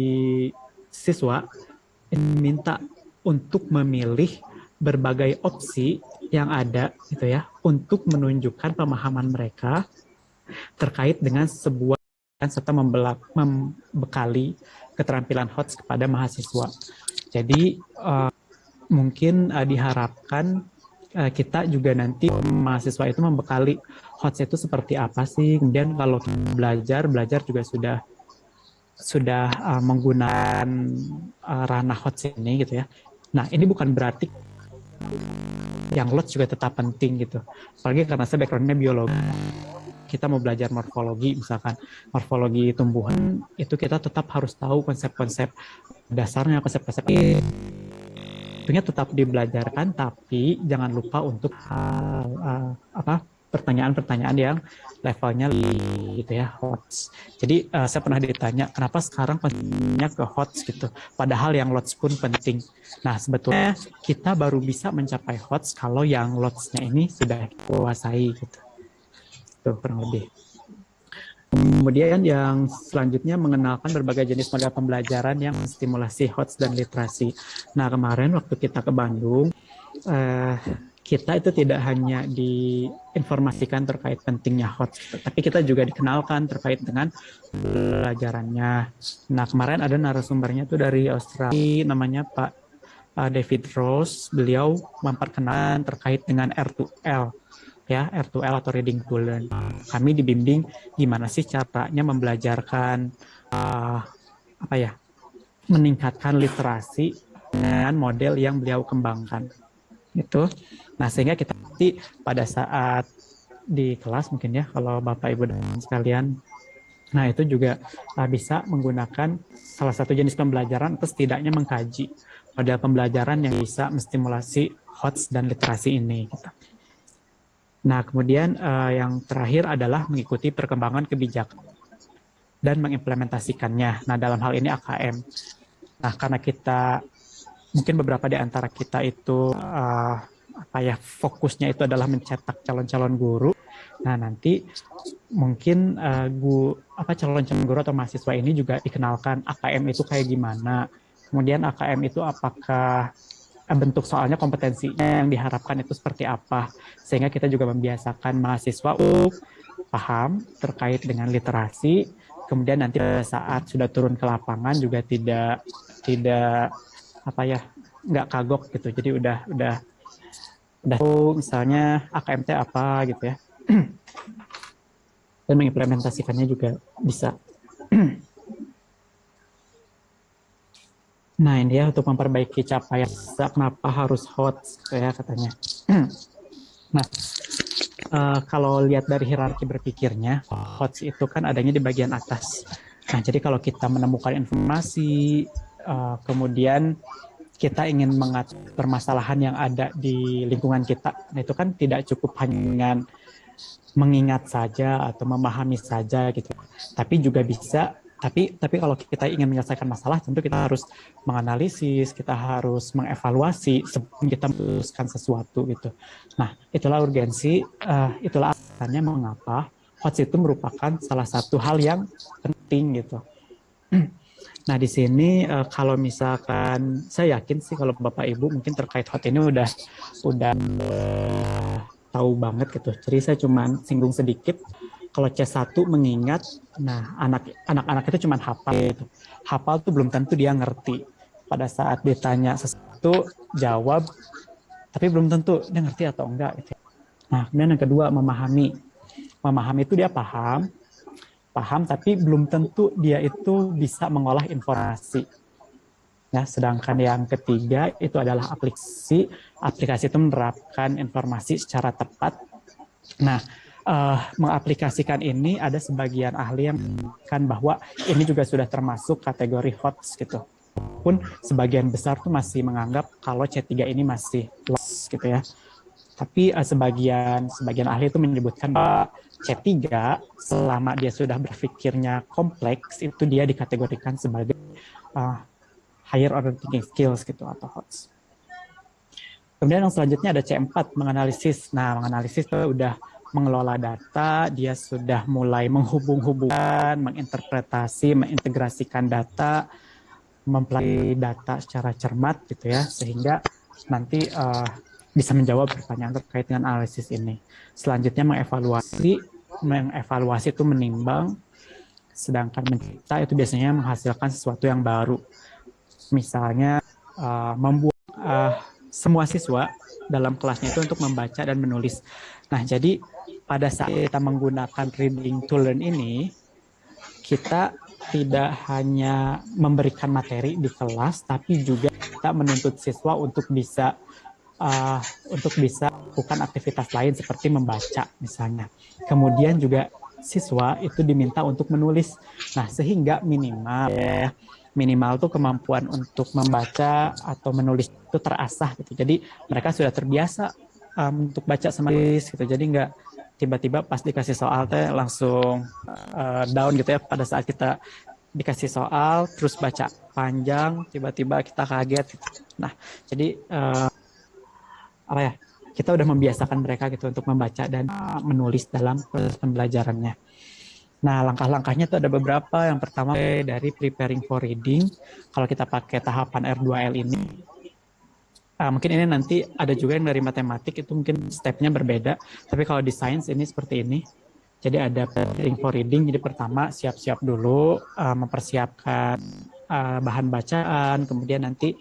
Speaker 15: siswa minta untuk memilih berbagai opsi yang ada gitu ya untuk menunjukkan pemahaman mereka terkait dengan sebuah serta membekali keterampilan HOTS kepada mahasiswa. Jadi mungkin diharapkan kita juga nanti mahasiswa itu membekali HOTS itu seperti apa sih. Kemudian kalau belajar juga sudah menggunakan ranah HOTS ini gitu ya. Nah, ini bukan berarti yang LOTS juga tetap penting gitu. Apalagi karena saya background-nya biologi. Kita mau belajar morfologi, misalkan morfologi tumbuhan, itu kita tetap harus tahu konsep-konsep dasarnya, konsep-konsep tentunya tetap dibelajarkan, tapi jangan lupa untuk pertanyaan-pertanyaan yang levelnya gitu ya, HOTS. Jadi saya pernah ditanya, kenapa sekarang pentingnya ke HOTS gitu, padahal yang LOTS pun penting. Nah, sebetulnya kita baru bisa mencapai HOTS kalau yang LOTS-nya ini sudah dikuasai gitu. Tuh, kurang lebih. Kemudian yang selanjutnya mengenalkan berbagai jenis model pembelajaran yang menstimulasi HOTS dan literasi. Nah, kemarin waktu kita ke Bandung, kita itu tidak hanya diinformasikan terkait pentingnya HOTS, tapi kita juga dikenalkan terkait dengan pelajarannya. Nah, kemarin ada narasumbernya tuh dari Australia, namanya Pak David Rose. Beliau memperkenalkan terkait dengan R2L. Ya, R2L atau reading to learn. Kami dibimbing gimana sih caranya membelajarkan meningkatkan literasi dengan model yang beliau kembangkan. Gitu. Nah, sehingga kita nanti pada saat di kelas mungkin ya, kalau Bapak Ibu dan sekalian, nah itu juga bisa menggunakan salah satu jenis pembelajaran atau setidaknya mengkaji model pembelajaran yang bisa menstimulasi HOTS dan literasi ini. Gitu. Nah, kemudian yang terakhir adalah mengikuti perkembangan kebijakan dan mengimplementasikannya. Nah, dalam hal ini AKM. Nah, karena kita, mungkin beberapa di antara kita itu, fokusnya itu adalah mencetak calon-calon guru. Nah, nanti mungkin calon-calon guru atau mahasiswa ini juga dikenalkan AKM itu kayak gimana. Kemudian AKM itu apakah bentuk soalnya, kompetensinya yang diharapkan itu seperti apa, sehingga kita juga membiasakan mahasiswa untuk paham terkait dengan literasi, kemudian nanti pada saat sudah turun ke lapangan juga tidak nggak kagok gitu, jadi udah tahu misalnya AKMT apa gitu ya, dan mengimplementasikannya juga bisa. Nah, ini ya untuk memperbaiki capaian, kenapa harus HOTS ya katanya. Nah, kalau lihat dari hierarki berpikirnya, HOTS itu kan adanya di bagian atas. Nah, jadi kalau kita menemukan informasi, kemudian kita ingin mengatur permasalahan yang ada di lingkungan kita, nah itu kan tidak cukup hanya dengan mengingat saja atau memahami saja gitu, tapi juga bisa. Tapi kalau kita ingin menyelesaikan masalah, tentu kita harus menganalisis, kita harus mengevaluasi sebelum kita memutuskan sesuatu gitu. Nah, itulah urgensi, itulah alasannya mengapa HOTS itu merupakan salah satu hal yang penting gitu. Nah, di sini kalau misalkan saya yakin sih kalau Bapak Ibu mungkin terkait HOTS ini udah tahu banget gitu. Jadi saya cuma singgung sedikit. Kalau C1 mengingat, nah anak-anak itu cuma hafal gitu. Hafal tuh belum tentu dia ngerti. Pada saat ditanya sesuatu, jawab, tapi belum tentu dia ngerti atau enggak. Gitu. Nah, kemudian yang kedua, memahami. Memahami itu dia paham, tapi belum tentu dia itu bisa mengolah informasi. Ya, sedangkan yang ketiga itu adalah aplikasi. Aplikasi itu menerapkan informasi secara tepat. Nah, mengaplikasikan ini ada sebagian ahli yang mengatakan bahwa ini juga sudah termasuk kategori HOTS gitu. Pun sebagian besar tuh masih menganggap kalau C3 ini masih LOTS gitu ya. Tapi sebagian ahli itu menyebutkan bahwa C3 selama dia sudah berpikirnya kompleks itu dia dikategorikan sebagai higher order thinking skills gitu atau HOTS. Kemudian yang selanjutnya ada C4, menganalisis. Nah, menganalisis itu udah mengelola data, dia sudah mulai menghubung-hubungkan, menginterpretasi, mengintegrasikan data, mempelajari data secara cermat gitu ya, sehingga nanti bisa menjawab pertanyaan terkait dengan analisis ini. Selanjutnya mengevaluasi itu menimbang, sedangkan mencipta itu biasanya menghasilkan sesuatu yang baru. Misalnya membuat semua siswa dalam kelasnya itu untuk membaca dan menulis. Nah, jadi pada saat kita menggunakan reading to learn ini, kita tidak hanya memberikan materi di kelas, tapi juga kita menuntut siswa untuk bisa melakukan aktivitas lain seperti membaca misalnya. Kemudian juga siswa itu diminta untuk menulis. Nah, sehingga minimal tuh kemampuan untuk membaca atau menulis itu terasah gitu. Jadi mereka sudah terbiasa untuk baca sama tulis gitu. Jadi nggak tiba-tiba pas dikasih soal teh langsung down gitu ya, pada saat kita dikasih soal terus baca panjang tiba-tiba kita kaget gitu. Nah, jadi kita udah membiasakan mereka gitu untuk membaca dan menulis dalam proses pembelajarannya. Nah, langkah-langkahnya itu ada beberapa. Yang pertama dari preparing for reading. Kalau kita pakai tahapan R2L ini, mungkin ini nanti ada juga yang dari matematik, itu mungkin stepnya berbeda. Tapi kalau di sains ini seperti ini. Jadi ada preparing for reading. Jadi pertama siap-siap dulu, mempersiapkan bahan bacaan, kemudian nanti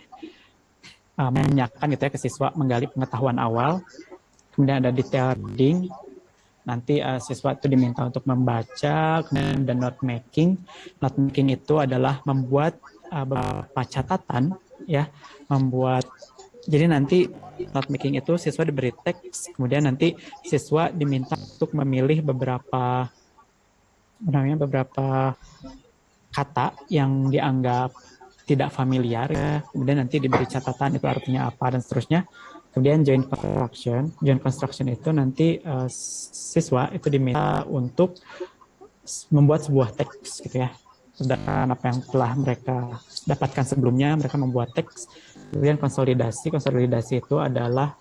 Speaker 15: menanyakan gitu ya ke siswa, menggali pengetahuan awal. Kemudian ada detail reading. Nanti siswa itu diminta untuk membaca, kemudian ada note making. Note making itu adalah membuat beberapa catatan, ya, jadi nanti note making itu siswa diberi teks, kemudian nanti siswa diminta untuk memilih beberapa kata yang dianggap tidak familiar, ya. Kemudian nanti diberi catatan itu artinya apa dan seterusnya. Kemudian joint construction itu nanti siswa itu diminta untuk membuat sebuah teks gitu ya, berdasarkan apa yang telah mereka dapatkan sebelumnya, mereka membuat teks. Kemudian konsolidasi itu adalah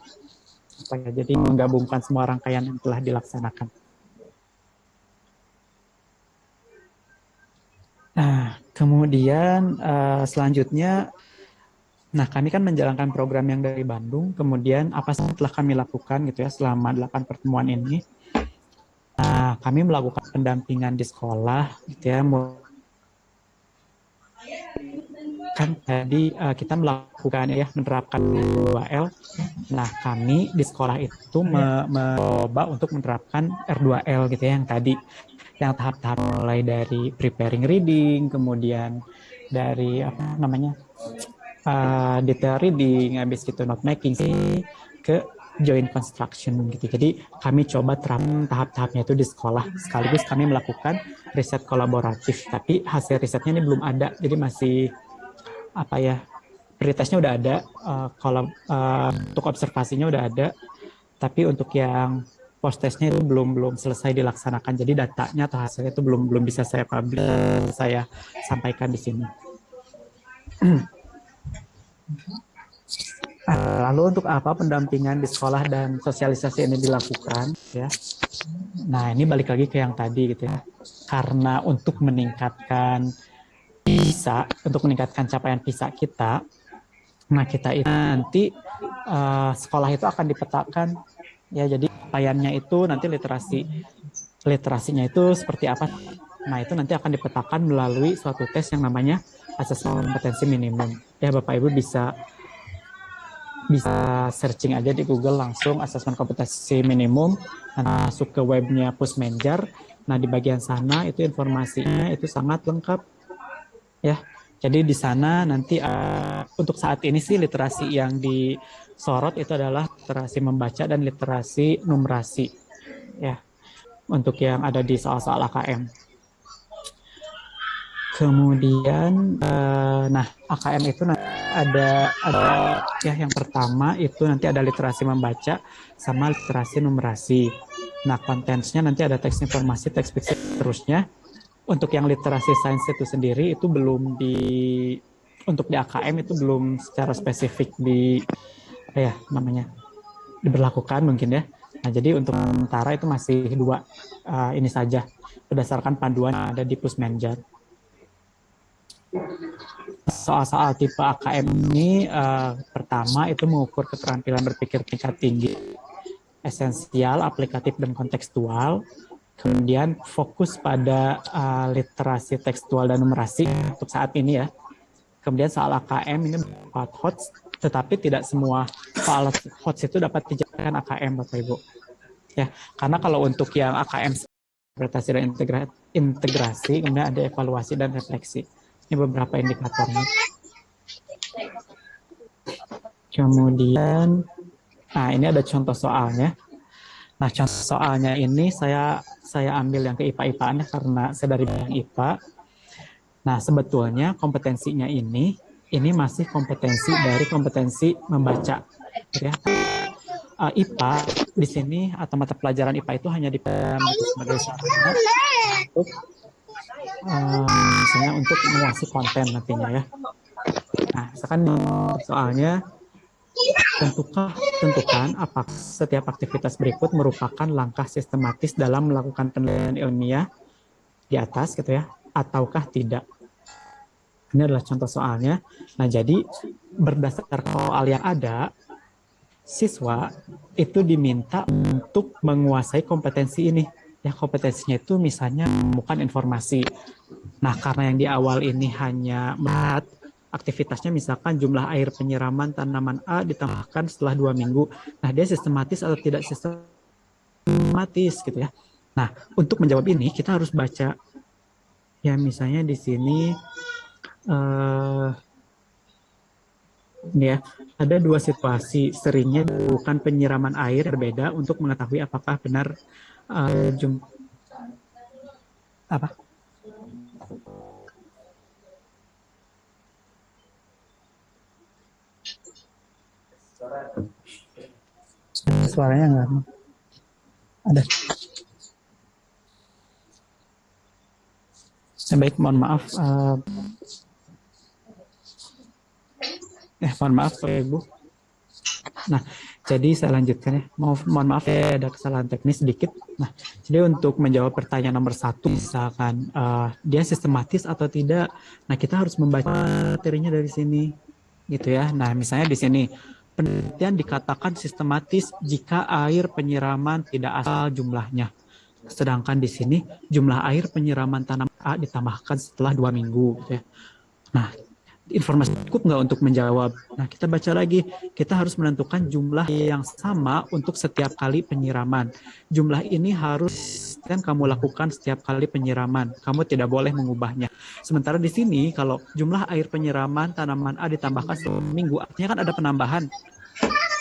Speaker 15: jadi menggabungkan semua rangkaian yang telah dilaksanakan. Nah, kemudian selanjutnya, kami kan menjalankan program yang dari Bandung, kemudian apa sih yang telah kami lakukan gitu ya selama 8 pertemuan ini. Nah, kami melakukan pendampingan di sekolah gitu ya. Kan tadi kita melakukan menerapkan R2L. Nah, kami di sekolah itu mencoba untuk menerapkan R2L gitu ya, yang tadi yang tahap-tahap mulai dari preparing reading, kemudian dari detail reading, habis gitu note making ke joint construction gitu. Jadi kami coba terapkan tahap-tahapnya itu di sekolah, sekaligus kami melakukan riset kolaboratif. Tapi hasil risetnya ini belum ada, jadi masih pretestnya udah ada, untuk observasinya udah ada, tapi untuk yang post testnya itu belum selesai dilaksanakan. Jadi datanya atau hasilnya itu belum bisa saya sampaikan di sini. Lalu untuk apa pendampingan di sekolah dan sosialisasi ini dilakukan ya? Nah, ini balik lagi ke yang tadi gitu ya. Karena untuk meningkatkan capaian PISA kita, nah kita itu nanti sekolah itu akan dipetakan ya. Jadi capaiannya itu nanti literasinya itu seperti apa. Nah, itu nanti akan dipetakan melalui suatu tes yang namanya asesmen kompetensi minimum. Ya, Bapak Ibu bisa searching aja di Google langsung asesmen kompetensi minimum, masuk ke webnya Pusmenjar. Nah, di bagian sana itu informasinya itu sangat lengkap ya. Jadi di sana nanti untuk saat ini sih literasi yang disorot itu adalah literasi membaca dan literasi numerasi ya, untuk yang ada di soal-soal AKM. Kemudian AKM itu ada ya, yang pertama itu nanti ada literasi membaca sama literasi numerasi. Nah, kontensnya nanti ada teks informasi, teks fiksi, terusnya. Untuk yang literasi sains itu sendiri itu untuk di AKM itu belum secara spesifik diberlakukan mungkin ya. Nah, jadi untuk sementara itu masih 2 ini saja berdasarkan panduan yang ada di Pusmenjar. soal-soal tipe AKM ini pertama itu mengukur keterampilan berpikir tingkat tinggi, esensial, aplikatif, dan kontekstual. Kemudian fokus pada literasi tekstual dan numerasi untuk saat ini ya. Kemudian soal AKM ini bersifat HOTS, tetapi tidak semua soal HOTS itu dapat dijadikan AKM, Bapak Ibu. Ya, karena kalau untuk yang AKM interpretasi dan integrasi, kemudian ada evaluasi dan refleksi. Ini beberapa indikatornya. Kemudian, nah ini ada contoh soalnya. Nah, contoh soalnya ini saya ambil yang ke IPA-IPAan karena saya dari bidang IPA. Nah, sebetulnya kompetensinya ini masih kompetensi dari kompetensi membaca. Ya. IPA di sini atau mata pelajaran IPA itu hanya dipakai sebagai sarana untuk misalnya untuk menguasai konten nantinya ya. Nah, misalkan soalnya tentukan apakah setiap aktivitas berikut merupakan langkah sistematis dalam melakukan penelitian ilmiah di atas gitu ya, ataukah tidak. Ini adalah contoh soalnya. Nah, jadi berdasarkan soal yang ada, siswa itu diminta untuk menguasai kompetensi ini. Ya, kompetensinya itu misalnya menemukan informasi. Nah, karena yang di awal ini hanya melihat aktivitasnya misalkan jumlah air penyiraman tanaman A ditambahkan setelah 2 minggu. Nah, dia sistematis atau tidak sistematis gitu ya. Nah, untuk menjawab ini kita harus baca ya misalnya di sini ini ya, ada 2 situasi seringnya dilakukan penyiraman air berbeda untuk mengetahui apakah benar suaranya enggak ada. Baik, mohon maaf. Mohon maaf Pak Ibu. Nah, jadi saya lanjutkan ya. Mohon maaf ya, ada kesalahan teknis sedikit. Nah, jadi untuk menjawab pertanyaan nomor 1, misalkan dia sistematis atau tidak. Nah, kita harus membaca materinya dari sini, gitu ya. Nah, misalnya di sini penelitian dikatakan sistematis jika air penyiraman tidak asal jumlahnya. Sedangkan di sini jumlah air penyiraman tanaman A ditambahkan setelah 2 minggu. Gitu ya. Nah, informasi cukup nggak untuk menjawab? Nah, kita baca lagi. Kita harus menentukan jumlah yang sama untuk setiap kali penyiraman. Jumlah ini harus kan kamu lakukan setiap kali penyiraman. Kamu tidak boleh mengubahnya. Sementara di sini, kalau jumlah air penyiraman tanaman A ditambahkan seminggu, artinya kan ada penambahan.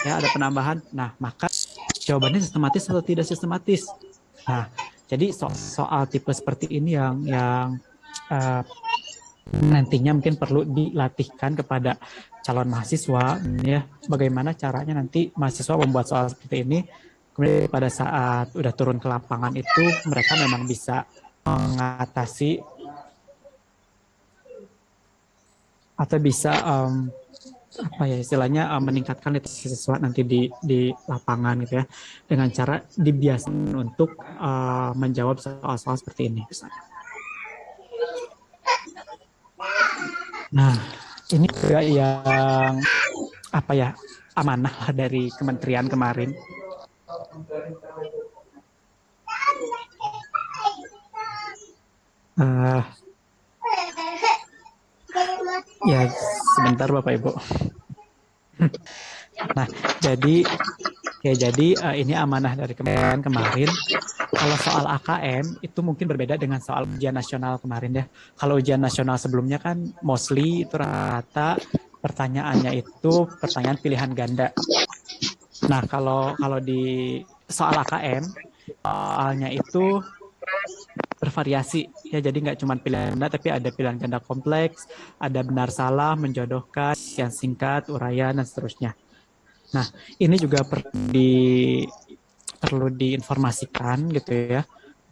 Speaker 15: Ya, ada penambahan. Nah, maka jawabannya sistematis atau tidak sistematis? Nah, jadi soal tipe seperti ini yang nantinya mungkin perlu dilatihkan kepada calon mahasiswa ya, bagaimana caranya nanti mahasiswa membuat soal seperti ini, kemudian pada saat udah turun ke lapangan itu mereka memang bisa mengatasi atau bisa istilahnya meningkatkan literasi siswa nanti di lapangan gitu ya, dengan cara dibiasakan untuk menjawab soal-soal seperti ini misalnya. Nah, ini juga yang amanah lah dari kementerian kemarin. Ya, sebentar Bapak Ibu. Nah, jadi ini amanah dari kementerian kemarin. Kalau soal AKM itu mungkin berbeda dengan soal ujian nasional kemarin ya. Kalau ujian nasional sebelumnya kan mostly itu rata pertanyaannya itu pertanyaan pilihan ganda. Nah, kalau di soal AKM soalnya itu bervariasi ya, jadi nggak cuma pilihan ganda tapi ada pilihan ganda kompleks, ada benar salah, menjodohkan, yang singkat, uraian dan seterusnya. Nah, ini juga perlu diinformasikan gitu ya.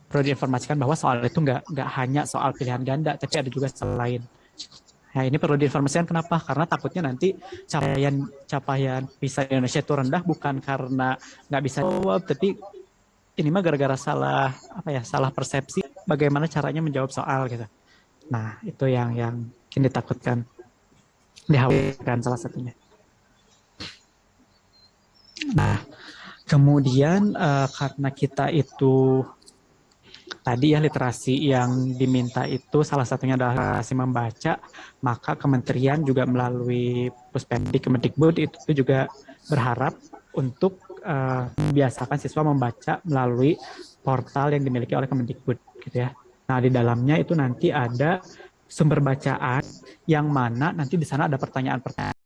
Speaker 15: Perlu diinformasikan bahwa soal itu nggak hanya soal pilihan ganda, tapi ada juga soal lain. Nah, ini perlu diinformasikan kenapa? Karena takutnya nanti capaian PISA Indonesia itu rendah bukan karena nggak bisa jawab, tapi ini mah gara-gara salah persepsi bagaimana caranya menjawab soal gitu. Nah, itu yang ditakutkan. dikhawatirkan salah satunya. Nah, kemudian karena kita itu tadi ya literasi yang diminta itu salah satunya adalah literasi membaca, maka kementerian juga melalui Puspendik Kemendikbud itu juga berharap untuk membiasakan siswa membaca melalui portal yang dimiliki oleh Kemendikbud gitu ya. Nah, di dalamnya itu nanti ada sumber bacaan yang mana nanti di sana ada pertanyaan-pertanyaan